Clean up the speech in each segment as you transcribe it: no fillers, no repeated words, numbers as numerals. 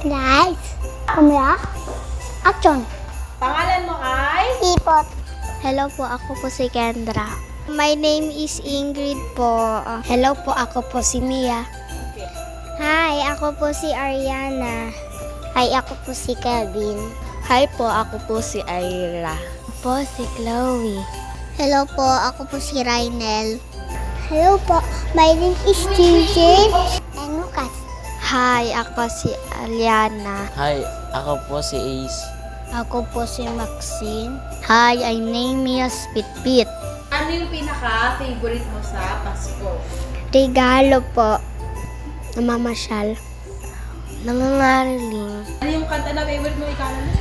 Nice. Camera. Action. Pangalan mo ay? Ipot. Hello po, ako po si Kendra. My name is Ingrid po. Hello po, ako po si Mia. Okay. Hi, ako po si Ariana. Hi, ako po si Kevin. Hi po, ako po si Ira. Po si Chloe. Hello po, ako po si Rainel. Hello po, my name is TJ and Lucas. Hi, ako si Aliana. Hi, ako po si Ace. Ako po si Maxine. Hi, I'm name is Pitpit. Ano yung pinaka-favorite mo sa Pasko? Regalo po. Namamasyal. Nangangaroling. Ano yung kanta na favorite mo ikaw na?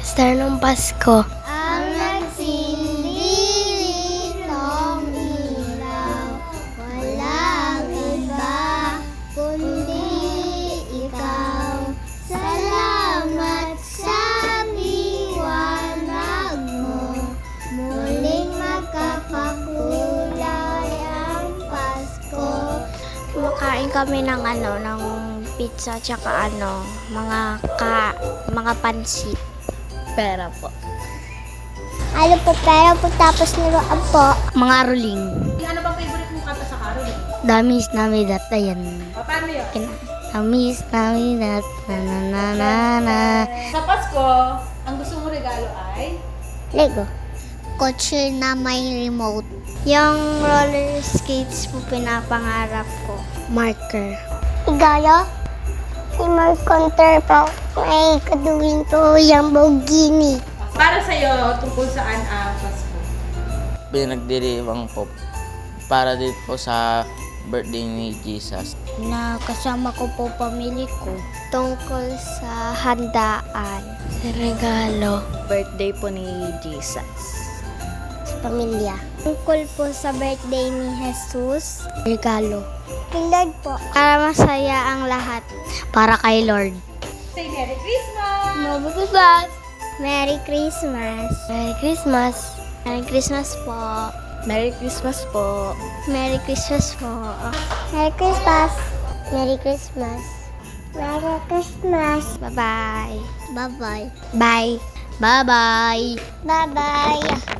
Star ng Pasko. Ang nagsilitong ilaw, walang iba, kundi ikaw. Salamat sa liwanag mo, muling magkapakulay ang Pasko. Kumakain kami ng ng pizza tsaka mga pansit. Pera po. Ano po, pera po tapos niluan po. Mga ruling. Ano bang favorite mong kanta sa Carol? Damis Navidad, ayan. Paano yun? Damis Navidad, na na na na na. Sa Pasko, ang gusto mong regalo ay? Lego. Kotse na may remote. Yung roller skates po pinapangarap ko. Marker. Igaya? Si Mark Conter po. May kaduwin po yung Bogini. Para sa'yo, tungkol saan ang Pasko? Pinagdiriwang po para din po sa birthday ni Jesus. Na kasama ko po pamilya ko. Tungkol sa handaan. Sa regalo. Birthday po ni Jesus. Sa pamilya. Tungkol po sa birthday ni Jesus. Regalo. Kay Lord po. Para masaya ang lahat. Para kay Lord. Say Merry Christmas! Merry Christmas! Merry Christmas! Merry Christmas! Merry Christmas po! Merry Christmas po. Merry Christmas po! Merry Christmas! Merry Christmas! Merry Christmas! Bye-bye! Bye-bye! Bye! Bye-bye! Bye-bye!